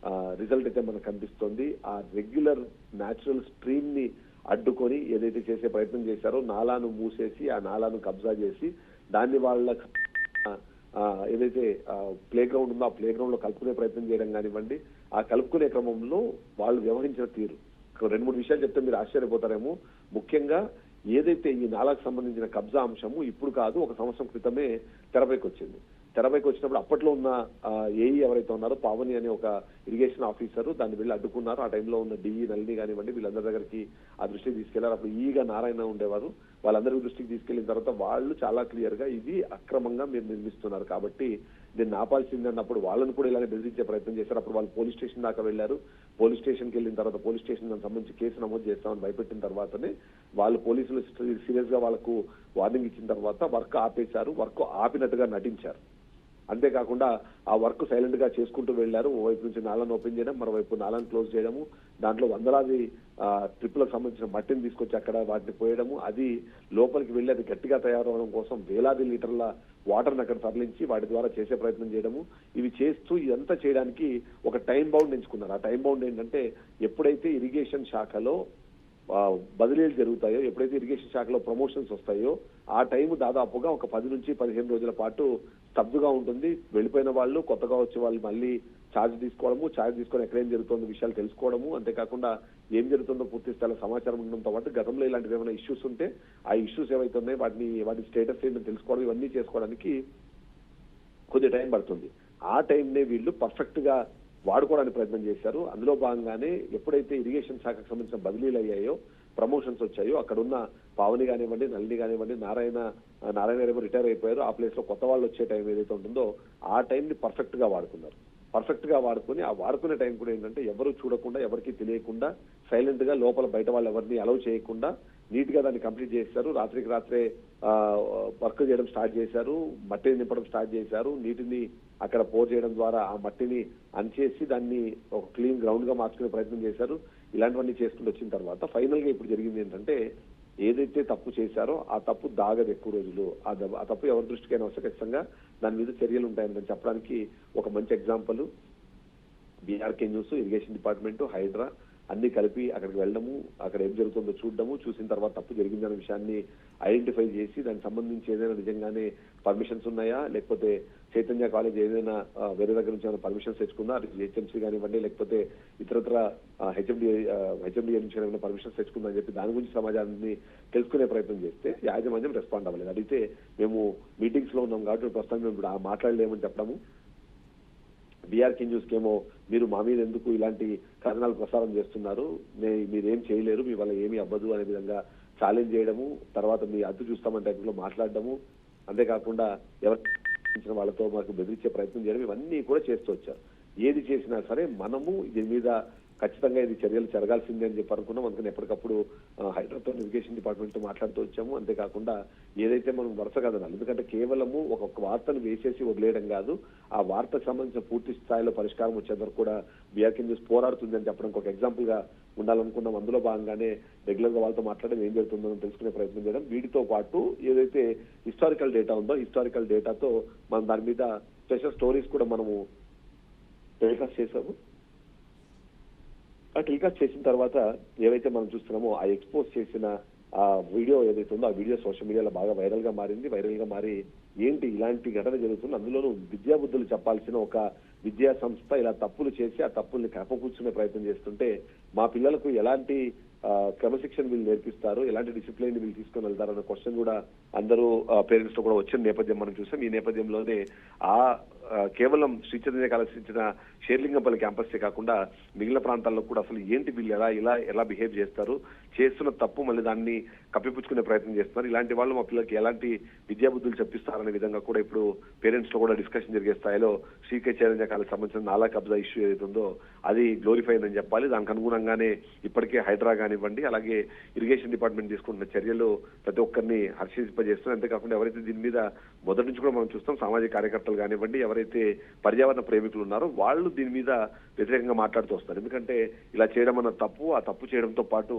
Speaker 2: రిజల్ట్ అయితే మనకు కనిపిస్తుంది. ఆ రెగ్యులర్ న్యాచురల్ స్ట్రీమ్ ని అడ్డుకొని ఏదైతే చేసే ప్రయత్నం చేశారో నాలాను మూసేసి ఆ నాలాను కబ్జా చేసి దాన్ని వాళ్ళ ఏదైతే ప్లే గ్రౌండ్ ఉందో ఆ ప్లే గ్రౌండ్ లో కలుపుకునే ప్రయత్నం చేయడం కానివ్వండి, ఆ కలుపుకునే క్రమంలో వాళ్ళు వ్యవహరించిన తీరు 2-3 విషయాలు చెప్తే మీరు ఆశ్చర్యపోతారేమో. ముఖ్యంగా ఏదైతే ఈ నాలాకు సంబంధించిన కబ్జా అంశము ఇప్పుడు కాదు, 1 సంవత్సరం క్రితమే తెరపైకి వచ్చింది. తెరపైకి వచ్చినప్పుడు అప్పట్లో ఉన్న ఏఈ ఎవరైతే ఉన్నారో పావని అనే ఒక ఇరిగేషన్ ఆఫీసర్ దాన్ని వెళ్ళి అడ్డుకున్నారు. ఆ టైంలో ఉన్న డిఈ నళిని కానివ్వండి వీళ్ళందరి దగ్గరికి ఆ దృష్టికి తీసుకెళ్లారు. అప్పుడు ఈగా నారాయణ ఉండేవారు. వాళ్ళందరి దృష్టికి తీసుకెళ్లిన తర్వాత వాళ్ళు చాలా క్లియర్ గా ఇది అక్రమంగా మీరు నిర్మిస్తున్నారు కాబట్టి దీన్ని ఆపాల్సింది అన్నప్పుడు వాళ్ళని కూడా ఇలానే బెదిరించే ప్రయత్నం చేశారు. అప్పుడు వాళ్ళు పోలీస్ స్టేషన్ దాకా వెళ్లారు. పోలీస్ స్టేషన్కి వెళ్ళిన తర్వాత పోలీస్ స్టేషన్ దానికి సంబంధించి కేసు నమోదు చేస్తామని భయపెట్టిన తర్వాతనే వాళ్ళు పోలీసులు సీరియస్ గా వాళ్ళకు వార్నింగ్ ఇచ్చిన తర్వాత వర్క్ ఆపేశారు. వర్క్ ఆపినట్టుగా నటించారు. అంతేకాకుండా ఆ వర్క్ సైలెంట్ గా చేసుకుంటూ వెళ్లారు. ఓవైపు నుంచి నాలాను ఓపెన్ చేయడం, మరోవైపు నాలాను క్లోజ్ చేయడము, దాంట్లో వందలాది ట్రిప్పులకు సంబంధించిన మట్టిని తీసుకొచ్చి అక్కడ వాటిని పోయడము, అది లోపలికి వెళ్లి అది గట్టిగా తయారవడం కోసం వేలాది లీటర్ల వాటర్ని అక్కడ తరలించి వాటి ద్వారా చేసే ప్రయత్నం చేయడము, ఇవి చేస్తూ ఇదంతా చేయడానికి ఒక టైం బౌండ్ ఎంచుకున్నారు. ఆ టైం బౌండ్ ఏంటంటే ఎప్పుడైతే ఇరిగేషన్ శాఖలో బదిలీలు జరుగుతాయో, ఎప్పుడైతే ఇరిగేషన్ శాఖలో ప్రమోషన్స్ వస్తాయో ఆ టైం దాదాపుగా ఒక 10 నుంచి 15 రోజుల పాటు స్తబ్దుగా ఉంటుంది. వెళ్ళిపోయిన వాళ్ళు కొత్తగా వచ్చే వాళ్ళు మళ్ళీ ఛార్జ్ తీసుకోవడము, ఛార్జ్ తీసుకొని ఎక్కడేం జరుగుతుందో విషయాలు తెలుసుకోవడము, అంతేకాకుండా ఏం జరుగుతుందో పూర్తి స్థాయిలో సమాచారం ఉండడంతో పాటు గతంలో ఇలాంటివి ఏమైనా ఇష్యూస్ ఉంటే ఆ ఇష్యూస్ ఏవైతే ఉన్నాయో వాటి స్టేటస్ ఏంటో తెలుసుకోవడం, ఇవన్నీ చేసుకోవడానికి కొద్ది టైం పడుతుంది. ఆ టైంనే వీళ్ళు పర్ఫెక్ట్ గా వాడుకోవడానికి ప్రయత్నం చేశారు. అందులో భాగంగానే ఎప్పుడైతే ఇరిగేషన్ శాఖకు సంబంధించిన బదిలీలు అయ్యాయో ప్రమోషన్స్ వచ్చాయో అక్కడ ఉన్న పావని కానివ్వండి, నళిని కానివ్వండి, నారాయణ గారు రిటైర్ అయిపోయారు. ఆ ప్లేస్ లో కొత్త వాళ్ళు వచ్చే టైం ఏదైతే ఉంటుందో ఆ టైం ని పర్ఫెక్ట్ గా వాడుకున్నారు. పర్ఫెక్ట్ గా వాడుకుని ఆ వాడుకునే టైం కూడా ఏంటంటే ఎవరు చూడకుండా, ఎవరికి తెలియకుండా, సైలెంట్ గా లోపల బయట వాళ్ళు ఎవరిని అలౌ చేయకుండా నీట్ గా దాన్ని కంప్లీట్ చేశారు. రాత్రికి రాత్రే వర్క్ చేయడం స్టార్ట్ చేశారు, మట్టిని నింపడం స్టార్ట్ చేశారు. నీటిని అక్కడ పోర్ చేయడం ద్వారా ఆ మట్టిని అన్చేసి దాన్ని ఒక క్లీన్ గ్రౌండ్ గా మార్చుకునే ప్రయత్నం చేశారు. ఇలాంటివన్నీ చేసుకుంటూ వచ్చిన తర్వాత ఫైనల్ గా ఇప్పుడు జరిగింది ఏంటంటే ఏదైతే తప్పు చేశారో ఆ తప్పు దాగదు ఎక్కువ రోజులు. ఆ తప్పు ఎవరి దృష్టికైనా వస్తే ఖచ్చితంగా దాని మీద చర్యలు ఉంటాయని చెప్పడానికి ఒక మంచి example BRK news, irrigation department, Hydraa అన్ని కలిపి అక్కడికి వెళ్ళడము, అక్కడ ఏం జరుగుతుందో చూడడము, చూసిన తర్వాత తప్పు జరిగిందనే విషయాన్ని ఐడెంటిఫై చేసి దానికి సంబంధించి ఏదైనా నిజంగానే పర్మిషన్స్ ఉన్నాయా, లేకపోతే చైతన్య కాలేజ్ ఏదైనా వేరే దగ్గర నుంచి ఏమైనా పర్మిషన్స్ తెచ్చుకుందా, అది హెచ్ఎంసీ కానివ్వండి, లేకపోతే ఇతరత్ర హెచ్ఎండి నుంచి ఏమైనా పర్మిషన్స్ తెచ్చుకుందా అని చెప్పి దాని గురించి సమాజాన్ని తెలుసుకునే ప్రయత్నం చేస్తే యాజమాన్యం రెస్పాండ్ అవ్వలేదు. అడిగితే మేము మీటింగ్స్ లో ఉన్నాం కాబట్టి ప్రస్తుతం మేము ఇప్పుడు మాట్లాడలేమని చెప్పడము, బీఆర్కే న్యూస్ కేమో మీరు మా మీద ఎందుకు ఇలాంటి కథనాలు ప్రసారం చేస్తున్నారు, మీరేం చేయలేరు, మీ వల్ల ఏమీ అవ్వదు అనే విధంగా ఛాలెంజ్ చేయడము, తర్వాత మీ అద్దు చూస్తామని టైప్లో మాట్లాడడము, అంతేకాకుండా ఎవరు వాళ్ళతో మాకు బెదిరించే ప్రయత్నం చేయడం, ఇవన్నీ కూడా చేస్తూ వచ్చారు. ఏది చేసినా సరే మనము దీని మీద ఖచ్చితంగా ఇది చర్యలు జరగాల్సిందే అని చెప్పి అనుకున్నాం. అందుకని ఎప్పటికప్పుడు హైదరాబాద్ ఇరిగేషన్ డిపార్ట్మెంట్ తో మాట్లాడుతూ వచ్చాము. అంతేకాకుండా ఏదైతే మనం వరుస కదనాలి, ఎందుకంటే కేవలము ఒక వార్తను వేసేసి వదిలేయడం కాదు, ఆ వార్తకు సంబంధించిన పూర్తి స్థాయిలో పరిష్కారం వచ్చేందుకు కూడా బీఆర్కే న్యూస్ పోరాడుతుంది అని చెప్పడానికి ఒక ఎగ్జాంపుల్ గా ఉండాలనుకున్నాం. అందులో భాగంగానే రెగ్యులర్ గా వాళ్ళతో మాట్లాడడం, ఏం జరుగుతుందో తెలుసుకునే ప్రయత్నం చేయడం, వీటితో పాటు ఏదైతే హిస్టారికల్ డేటా ఉందో హిస్టారికల్ డేటాతో మనం దాని మీద స్పెషల్ స్టోరీస్ కూడా మనము టెలికాస్ట్ చేసాము. ఆ టెలికాస్ట్ చేసిన తర్వాత ఏవైతే మనం చూస్తున్నామో ఆ ఎక్స్పోజ్ చేసిన ఆ వీడియో ఏదైతే ఉందో ఆ వీడియో సోషల్ మీడియాలో బాగా వైరల్ గా మారింది. వైరల్ గా మారి ఏంటి ఇలాంటి ఘటన జరుగుతుంది, అందులోనూ విద్యాబుద్ధులు చెప్పాల్సిన ఒక విద్యా సంస్థ ఇలా తప్పులు చేసి ఆ తప్పుల్ని కప్పకూర్చునే ప్రయత్నం చేస్తుంటే మా పిల్లలకు ఎలాంటి క్రమశిక్షణ వీళ్ళు నేర్పిస్తారు, ఎలాంటి డిసిప్లిన్ వీళ్ళు తీసుకొని వెళ్తారు అన్న క్వశ్చన్ కూడా అందరూ పేరెంట్స్ తో కూడా వచ్చిన నేపథ్యం మనం చూసాం. ఈ నేపథ్యంలోనే కేవలం శ్రీ చైతన్య కాలేజ్ ఇచ్చిన షేర్లింగంపల్లి క్యాంపస్ కాకుండా మిగిలిన ప్రాంతాల్లో కూడా అసలు ఏంటి వీళ్ళు ఎలా బిహేవ్ చేస్తారు, చేస్తున్న తప్పు మళ్ళీ దాన్ని కప్పిపుచ్చుకునే ప్రయత్నం చేస్తున్నారు, ఇలాంటి వాళ్ళు మా పిల్లలకి ఎలాంటి విద్యాబుద్ధులు చెప్పిస్తారనే విధంగా కూడా ఇప్పుడు పేరెంట్స్ లో కూడా డిస్కషన్ జరిగే స్థాయిలో శ్రీ చైతన్య కాలేజ్ సంబంధించిన నాలా కబ్జా ఇష్యూ ఏదైతే ఉందో అది గ్లోరిఫై అయిందని చెప్పాలి. దానికి అనుగుణంగానే ఇప్పటికే హైడ్రా కానివ్వండి, అలాగే ఇరిగేషన్ డిపార్ట్మెంట్ తీసుకుంటున్న చర్యలు ప్రతి ఒక్కరిని హర్షింపజేస్తున్నారు. అంతేకాకుండా ఎవరైతే దీని మీద మొదటి నుంచి కూడా మనం చూస్తాం, సామాజిక కార్యకర్తలు కానివ్వండి, ఎవరైతే పర్యావరణ ప్రేమికులు ఉన్నారో వాళ్ళు దీని మీద వ్యతిరేకంగా మాట్లాడుతూ వస్తారు. ఎందుకంటే ఇలా చేయడం అన్న తప్పు, ఆ తప్పు చేయడంతో పాటు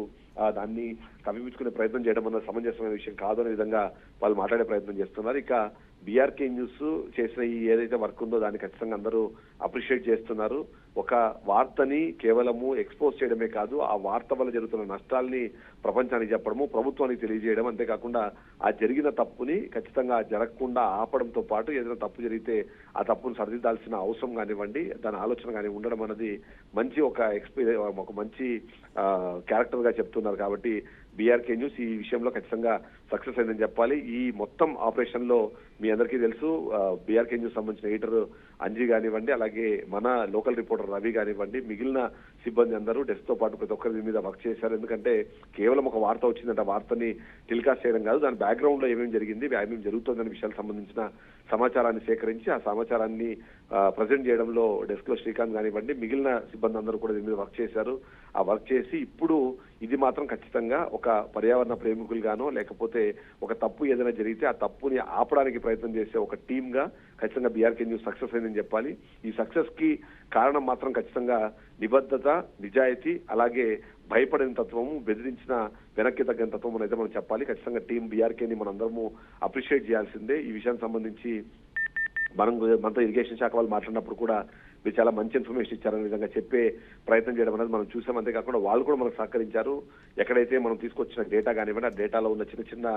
Speaker 2: దాన్ని కప్పిపుచ్చుకునే ప్రయత్నం చేయడం అన్న సమంజసమైన విషయం కాదు అనే విధంగా వాళ్ళు మాట్లాడే ప్రయత్నం చేస్తున్నారు. ఇక బీఆర్కే న్యూస్ చేసిన ఈ ఏదైతే వర్క్ ఉందో దాన్ని ఖచ్చితంగా అందరూ అప్రిషియేట్ చేస్తున్నారు. ఒక వార్తని కేవలము ఎక్స్పోజ్ చేయడమే కాదు, ఆ వార్త వల్ల జరుగుతున్న నష్టాల్ని ప్రపంచానికి చెప్పడము, ప్రభుత్వానికి తెలియజేయడం, అంతేకాకుండా ఆ జరిగిన తప్పుని ఖచ్చితంగా జరగకుండా ఆపడంతో పాటు ఏదైనా తప్పు జరిగితే ఆ తప్పును సరిదిద్దాల్సిన అవసరం కానివ్వండి, దాని ఆలోచన కానీ ఉండడం అన్నది మంచి ఒక మంచి క్యారెక్టర్ గా చెప్తున్నారు. కాబట్టి బీఆర్కే న్యూస్ ఈ విషయంలో ఖచ్చితంగా సక్సెస్ అయిందని చెప్పాలి. ఈ మొత్తం ఆపరేషన్ లో మీ అందరికీ తెలుసు బీఆర్కే న్యూస్ సంబంధించిన ఎడిటర్ అంజీ కానివ్వండి, అలాగే మన లోకల్ రిపోర్టర్ రవి కానివ్వండి, మిగిలిన సిబ్బంది అందరూ డెస్క్ తో పాటు ప్రతి ఒక్కరి మీద వర్క్ చేశారు. ఎందుకంటే కేవలం ఒక వార్త వచ్చిందంటే వార్తని టెలికాస్ట్ చేయడం కాదు, దాని బ్యాక్గ్రౌండ్ లో ఏమేమి జరిగింది, ఏమేమి జరుగుతుందనే విషయాలకు సంబంధించిన సమాచారాన్ని సేకరించి ఆ సమాచారాన్ని ప్రజెంట్ చేయడంలో డెస్క్ లో శ్రీకాంత్ కానివ్వండి, మిగిలిన సిబ్బంది అందరూ కూడా దీని మీద వర్క్ చేశారు. ఆ వర్క్ చేసి ఇప్పుడు ఇది మాత్రం ఖచ్చితంగా ఒక పర్యావరణ ప్రేమికులుగానో లేకపోతే ఒక తప్పు ఏదైనా జరిగితే ఆ తప్పుని ఆపడానికి ప్రయత్నం చేసే ఒక టీమ్ గా ఖచ్చితంగా బీఆర్కే న్యూస్ సక్సెస్ అయిందని చెప్పాలి. ఈ సక్సెస్ కి కారణం మాత్రం ఖచ్చితంగా నిబద్ధత, నిజాయితీ, అలాగే భయపడిన తత్వము, బెదిరించిన వెనక్కి తగ్గిన తత్వం అయితే మనం చెప్పాలి. ఖచ్చితంగా టీం బీఆర్కేని మనందరము అప్రిషియేట్ చేయాల్సిందే. ఈ విషయానికి సంబంధించి మనతో ఇరిగేషన్ శాఖ వాళ్ళు మాట్లాడినప్పుడు కూడా మీరు చాలా మంచి ఇన్ఫర్మేషన్ ఇచ్చారనే విధంగా చెప్పే ప్రయత్నం చేయడం అనేది మనం చూసాం. అంతేకాకుండా వాళ్ళు కూడా మనకు సహకరించారు. ఎక్కడైతే మనం తీసుకొచ్చిన డేటా కానివ్వండి, ఆ డేటాలో ఉన్న చిన్న చిన్న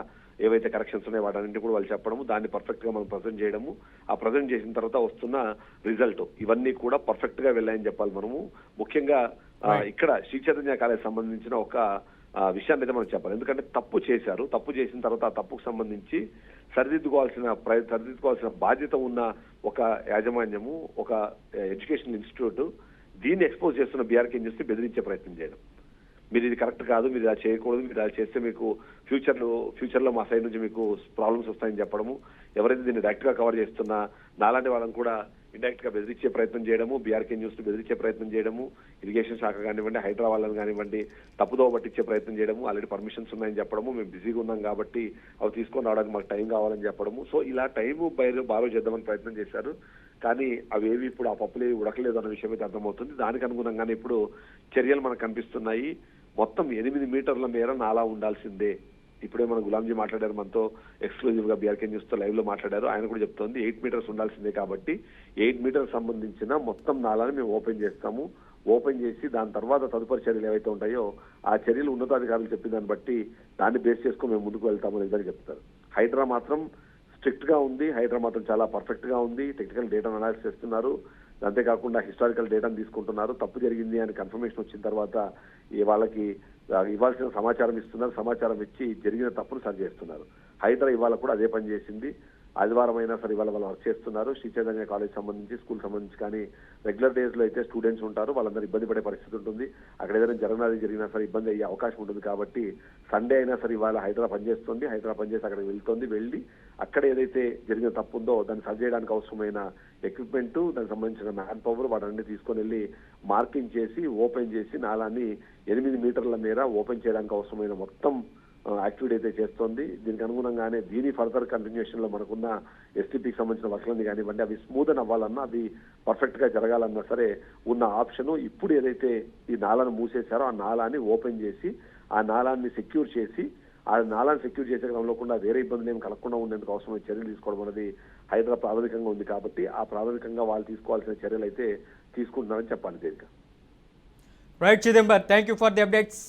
Speaker 2: ఏవైతే కరెక్షన్స్ ఉన్నాయో వాటన్నింటి కూడా వాళ్ళు చెప్పడము, దాన్ని పర్ఫెక్ట్ గా మనం ప్రజెంట్ చేయడము, ఆ ప్రజెంట్ చేసిన తర్వాత వస్తున్న రిజల్ట్ ఇవన్నీ కూడా పర్ఫెక్ట్ గా వెళ్ళాయని చెప్పాలి. మనము ముఖ్యంగా ఇక్కడ శ్రీ చైతన్య కాలేజ్ సంబంధించిన ఒక విషయాన్ని అయితే మనం చెప్పాలి. ఎందుకంటే తప్పు చేశారు, తప్పు చేసిన తర్వాత ఆ తప్పుకు సంబంధించి సరిదిద్దుకోవాల్సిన బాధ్యత ఉన్న ఒక యాజమాన్యము, ఒక ఎడ్యుకేషనల్ ఇన్స్టిట్యూట్ దీన్ని ఎక్స్పోజ్ చేస్తున్న బీఆర్కే న్యూస్ ని బెదిరించే ప్రయత్నం చేయడం, మీరు ఇది కరెక్ట్ కాదు, మీరు ఇలా చేయకూడదు, మీరు ఇలా చేస్తే మీకు ఫ్యూచర్లో మా సైడ్ నుంచి మీకు ప్రాబ్లమ్స్ వస్తాయని చెప్పడము, ఎవరైతే దీన్ని డైరెక్ట్ గా కవర్ చేస్తున్నా నాలాంటి వాళ్ళని కూడా ఇండైరెక్ట్ గా బెదిరించే ప్రయత్నం చేయడము, బీఆర్కే న్యూస్ బెదిరించే ప్రయత్నం చేయడము, ఇరిగేషన్ శాఖ కానివ్వండి, హైదరాబాద్ కానివ్వండి, తప్పుదోవ పట్టించే ప్రయత్నం చేయడము, ఆల్రెడీ పర్మిషన్స్ ఉన్నాయని చెప్పడము, మేము బిజీగా ఉన్నాం కాబట్టి అవి తీసుకొని రావడానికి మాకు టైం కావాలని చెప్పడము. సో ఇలా టైం బారో చేద్దామని ప్రయత్నం చేశారు. కానీ అవేవి ఇప్పుడు ఆ పప్పులు ఉడకలేదు అన్న విషయం అయితే అర్థమవుతుంది. దానికి అనుగుణంగానే ఇప్పుడు చర్యలు మనకు కనిపిస్తున్నాయి. మొత్తం 8 మీటర్ల మేర నాలా ఉండాల్సిందే. ఇప్పుడే మన గులాంజీ మాట్లాడారు, మనతో ఎక్స్క్లూజివ్ గా బీఆర్కే న్యూస్ తో లైవ్ లో మాట్లాడారు. ఆయన కూడా చెప్తోంది 8 మీటర్స్ ఉండాల్సిందే కాబట్టి 8 మీటర్స్ సంబంధించిన మొత్తం నాలాని మేము ఓపెన్ చేస్తాము. ఓపెన్ చేసి దాని తర్వాత తదుపరి చర్యలు ఏవైతే ఉంటాయో ఆ చర్యలు ఉన్నతాధికారులు చెప్పిన దాన్ని బట్టి దాన్ని బేస్ చేసుకుని మేము ముందుకు వెళ్తామని ఇద్దరు చెప్తారు. హైడ్రా మాత్రం స్ట్రిక్ట్ గా ఉంది, హైడ్రా మాత్రం చాలా పర్ఫెక్ట్ గా ఉంది. టెక్నికల్ డేటాను అనాలిసిస్ చేస్తున్నారు, అంతేకాకుండా హిస్టారికల్ డేటాను తీసుకుంటున్నారు. తప్పు జరిగింది అని కన్ఫర్మేషన్ వచ్చిన తర్వాత వాళ్ళకి ఇవ్వాల్సిన సమాచారం ఇస్తున్నారు. సమాచారం ఇచ్చి జరిగిన తప్పును సరి చేస్తున్నారు. హైదరా ఇవాళ కూడా అదే పని చేసింది. ఆదివారం అయినా సరే ఇవాళ వాళ్ళు వర్క్ చేస్తున్నారు. శ్రీ చైతన్య కాలేజ్ సంబంధించి, స్కూల్ సంబంధించి కానీ రెగ్యులర్ డేస్ లో అయితే స్టూడెంట్స్ ఉంటారు, వాళ్ళందరూ ఇబ్బంది పడే పరిస్థితి ఉంటుంది. అక్కడ ఏదైనా జరిగినా సరే ఇబ్బంది అయ్యే అవకాశం ఉంటుంది. కాబట్టి సండే అయినా సరే ఇవాళ హైదరా పనిచేస్తుంది. హైదరా పనిచేసి అక్కడికి వెళ్ళి అక్కడ ఏదైతే జరిగిన తప్పు ఉందో దాన్ని సరి చేయడానికి అవసరమైన ఎక్విప్మెంట్, దానికి సంబంధించిన మ్యాన్ పవర్ వాటన్ని తీసుకొని వెళ్ళి మార్కింగ్ చేసి ఓపెన్ చేసి నాలాన్ని 8 మీటర్ల మేర ఓపెన్ చేయడానికి అవసరమైన మొత్తం యాక్టివిటీ అయితే చేస్తోంది. దీనికి అనుగుణంగానే దీని ఫర్దర్ కంటిన్యూషన్ లో మనకున్న ఎస్టీపీకి సంబంధించిన వర్క్లన్నీ కానివ్వండి, అవి స్మూత్ అని అవ్వాలన్నా, అవి పర్ఫెక్ట్ గా జరగాలన్నా సరే ఉన్న ఆప్షన్ ఇప్పుడు ఏదైతే ఈ నాలాను మూసేశారో ఆ నాలాన్ని ఓపెన్ చేసి ఆ నాలాన్ని సెక్యూర్ చేసి ఆ నాలాన్ని సెక్యూర్ చేసే క్రమంలో కూడా వేరే ఇబ్బందులు ఏమి కలగకుండా ఉండేందుకు అవసరమైన చర్యలు తీసుకోవడం అనేది హైదరాబాద్ ప్రాథమికంగా ఉంది. కాబట్టి ఆ ప్రాథమికంగా వాళ్ళు తీసుకోవాల్సిన చర్యలు అయితే తీసుకుంటున్నారని చెప్పాలి. దేనిక
Speaker 4: right Chidambar, thank you for the updates.